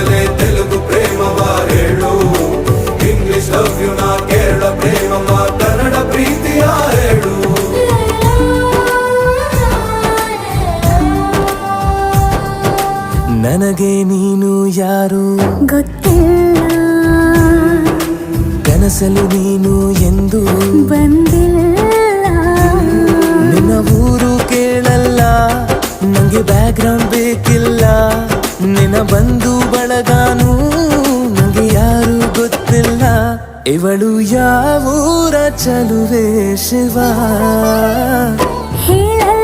ಮೊದಲೇ ತೆಲುಗು ಪ್ರೇಮವ ಹೇಳು, English love you ನಾ ಕೇರಳ ಪ್ರೇಮವ ಕನ್ನಡ ಪ್ರೀತಿಯ ಹೇಳು. ನನಗೆ ನೀನು ಯಾರು ಗೊತ್ತಿಲ್ಲ, ಕನಸಲು ನೀನು ಎಂದು ಬಂದಿಲ್ಲ. ನಿನ್ನ ಊರು ಕೇಳಲ್ಲ, ನಂಗೆ ಬ್ಯಾಕ್ಗ್ರೌಂಡ್ ಬೇಕಿಲ್ಲ. ನಿನ್ನ ಬಂಧು ಬಳಗಾನು ನಂಗೆ ಯಾರು ಗೊತ್ತಿಲ್ಲ. ಇವಳು ಯಾವೂರ ಚಲುವೆ ಶಿವ ಹೇಳಲ್ಲ